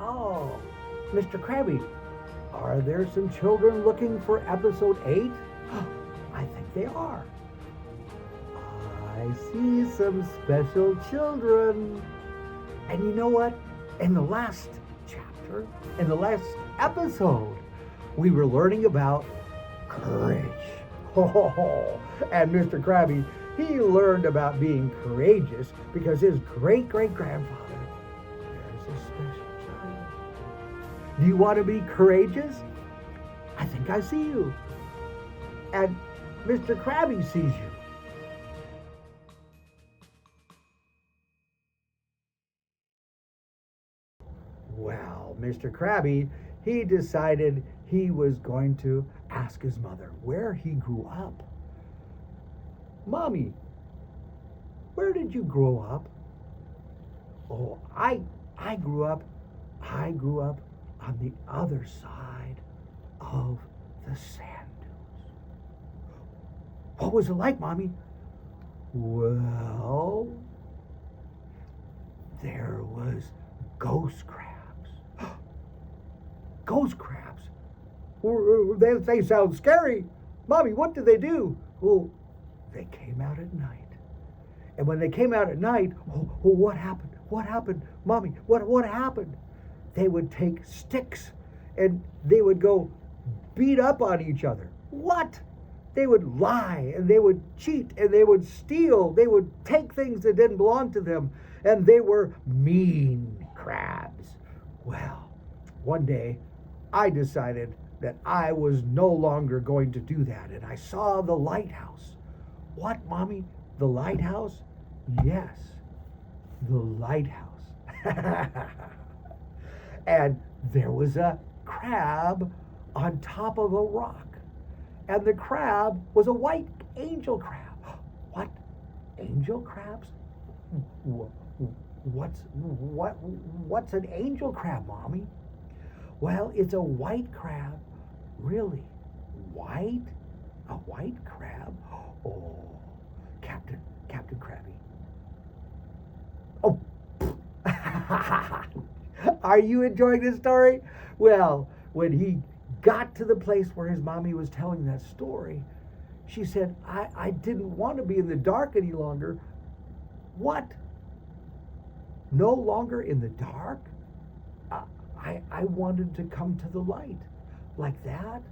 Oh, Mr. Crabby, are there some children looking for episode 8? I think they are. I see some special children. And you know what? In the last chapter, in the last episode, we were learning about courage. And Mr. Crabby, he learned about being courageous because his great-great-grandfather, there's a special child. Do you want to be courageous? I think I see you. And Mr. Crabby sees you. Well, Mr. Crabby, he decided he was going to ask his mother where he grew up. Mommy, where did you grow up? Oh, I grew up on the other side of the sand dunes. What was it like, Mommy? Well, there was ghost crabs. Ghost crabs? They sound scary. Mommy, what did they do? Well, they came out at night. And when they came out at night, what happened? What happened? Mommy, what happened? They would take sticks and they would go beat up on each other. What? They would lie and they would cheat and they would steal. They would take things that didn't belong to them. And they were mean crabs. Well, one day I decided that I was no longer going to do that. And I saw the lighthouse. What, Mommy? The lighthouse? Yes, the lighthouse. And there was a crab on top of a rock. And the crab was a white angel crab. What? Angel crabs? What's an angel crab, Mommy? Well, it's a white crab. Really? White? A white crab? Oh, Captain Crabby. Oh, are you enjoying this story? Well, when he got to the place where his mommy was telling that story, she said, I didn't want to be in the dark any longer. What? No longer in the dark? I wanted to come to the light. Like that?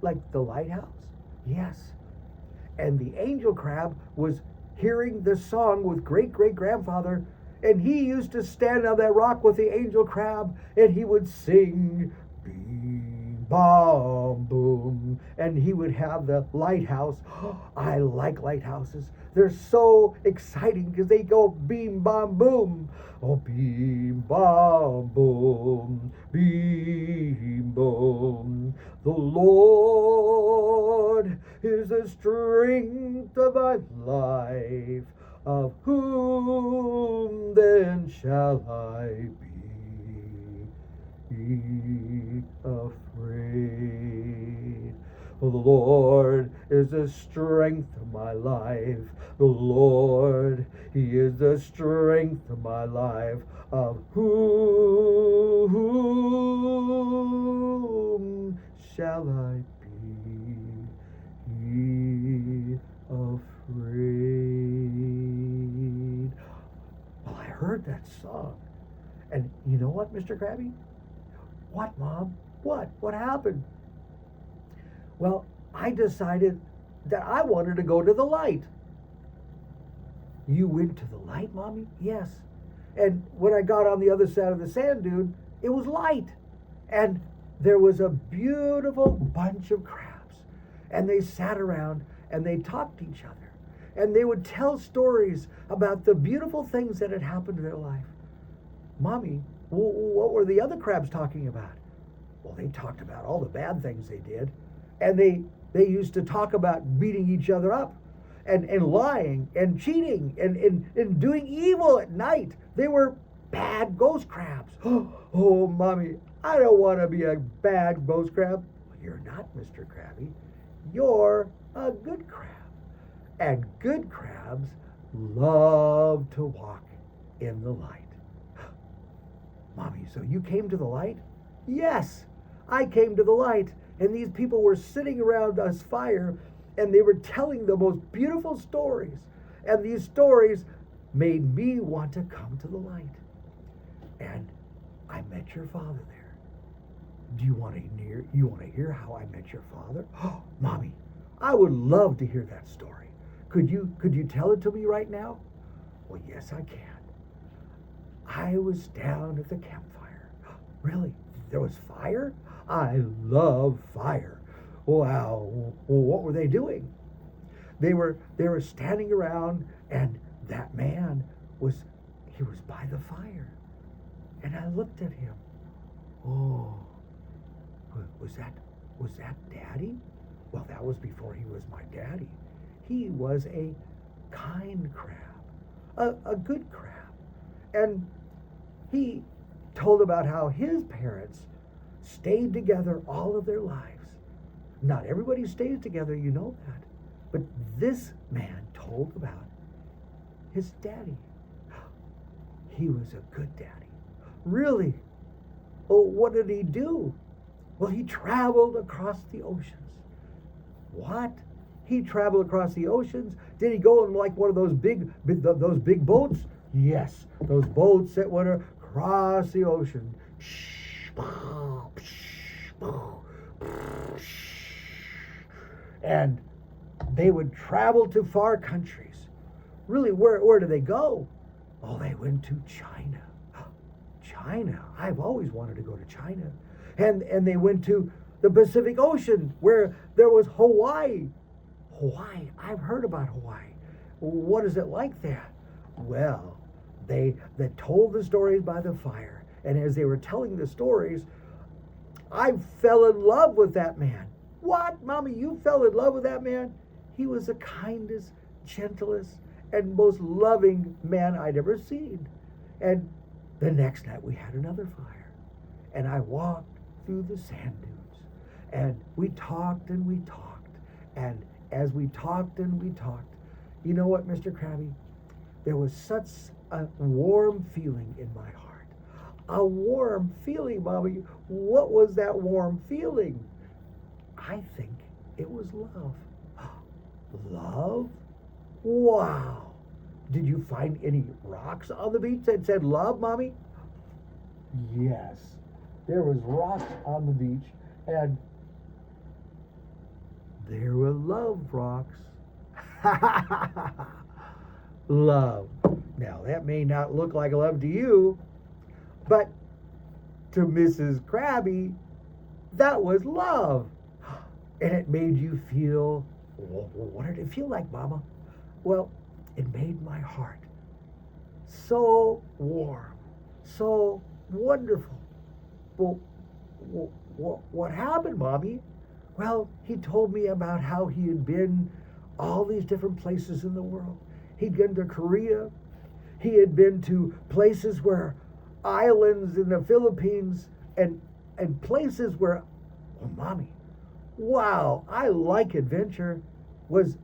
Like the lighthouse? Yes. And the angel crab was hearing the song with great-great-grandfather, and he used to stand on that rock with the angel crab, and he would sing, beam, bom, boom, and he would have the lighthouse. I like lighthouses. They're so exciting because they go beam, bom, boom. Oh, beam, bom, boom, beam, boom. The Lord is the strength of my life. Of whom then shall I be afraid? For the Lord is the strength of my life. The Lord, He is the strength of my life. Of whom shall I be afraid? Well, I heard that song. And you know what, Mr. Crabby? What, Mom? What? What happened? Well, I decided that I wanted to go to the light. You went to the light, Mommy? Yes. And when I got on the other side of the sand dune, it was light. And there was a beautiful bunch of crabs. And they sat around and they talked to each other. And they would tell stories about the beautiful things that had happened in their life. Mommy, what were the other crabs talking about? Well, they talked about all the bad things they did. And they used to talk about beating each other up and lying and cheating and doing evil at night. They were bad ghost crabs. Oh, Mommy, I don't want to be a bad ghost crab. Well, you're not, Mr. Crabby. You're a good crab. And good crabs love to walk in the light. Mommy, so you came to the light? Yes, I came to the light, and these people were sitting around us fire, and they were telling the most beautiful stories. And these stories made me want to come to the light. And I met your father there. Do you want to hear how I met your father? Oh, Mommy, I would love to hear that story. Could you tell it to me right now? Well, yes, I can. I was down at the campfire. Really? There was fire? I love fire. Wow. Well, what were they doing? They were standing around, and that man was by the fire. And I looked at him. Oh, was that Daddy? Well, that was before he was my daddy. He was a kind crab, a good crab. And he told about how his parents stayed together all of their lives. Not everybody stays together, you know that. But this man told about his daddy. He was a good daddy. Really? Oh, what did he do? Well, he traveled across the oceans. What? He traveled across the oceans? Did he go in like one of those big boats? Yes, those boats that went across the ocean. And they would travel to far countries. Really, where did they go? Oh, they went to China. China. I've always wanted to go to China. And they went to the Pacific Ocean, where there was Hawaii. Hawaii. I've heard about Hawaii. What is it like that? Well, they told the stories by the fire. And as they were telling the stories, I fell in love with that man. What, Mommy, you fell in love with that man? He was the kindest, gentlest, and most loving man I'd ever seen. And the next night we had another fire. And I walked through the sand dunes. And we talked and we talked. And as we talked and we talked, you know what, Mr. Crabby? There was such a warm feeling in my heart. A warm feeling, Mommy. What was that warm feeling? I think it was love. Love? Wow. Did you find any rocks on the beach that said love, Mommy? Yes. There was rocks on the beach, and there were love rocks. Love. Now, that may not look like love to you, but to Mrs. Crabby, that was love. And it made you feel, what did it feel like, Mama? Well, it made my heart so warm, so wonderful. Well, what happened, Mommy? Well, he told me about how he had been all these different places in the world. He'd been to Korea. He had been to places where islands in the Philippines and places where, oh, Mommy, wow, I like adventure. Was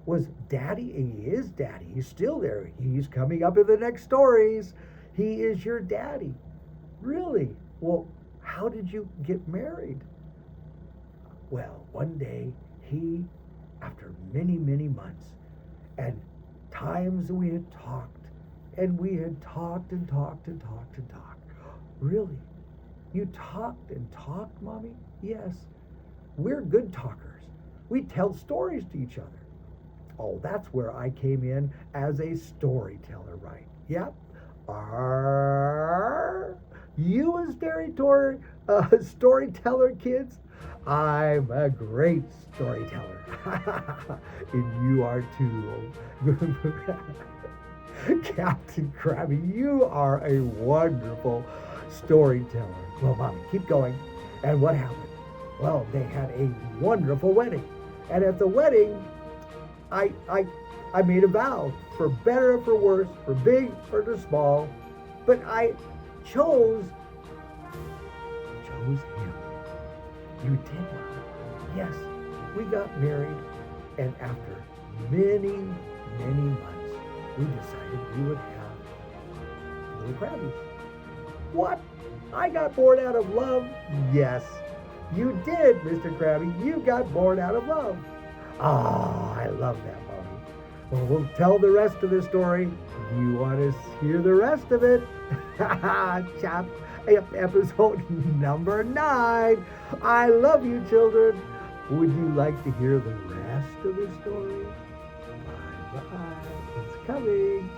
Daddy? He is Daddy. He's still there. He's coming up in the next stories. He is your daddy. Really? Well, how did you get married? Well, one day he, after many, many months and times we had talked, and we had talked and talked and talked and talked. Really? You talked and talked, Mommy? Yes. We're good talkers. We tell stories to each other. Oh, that's where I came in as a storyteller, right? Yep. You a storyteller, kids? I'm a great storyteller. And you are too. Captain Crabby, you are a wonderful storyteller. Well, Mommy, keep going. And what happened? Well, they had a wonderful wedding. And at the wedding, I made a vow, for better or for worse, for big or for small, but I chose him. You did, Mommy. Yes, we got married, and after many, many months, we decided we would have little Crabbies. What? I got bored out of love. Yes, you did, Mr. Crabby. You got bored out of love. Ah, I love that, Mommy. Well, we'll tell the rest of the story. Do you want to hear the rest of it? Episode number 9. I love you, children. Would you like to hear the rest of the story? Bye-bye. It's coming.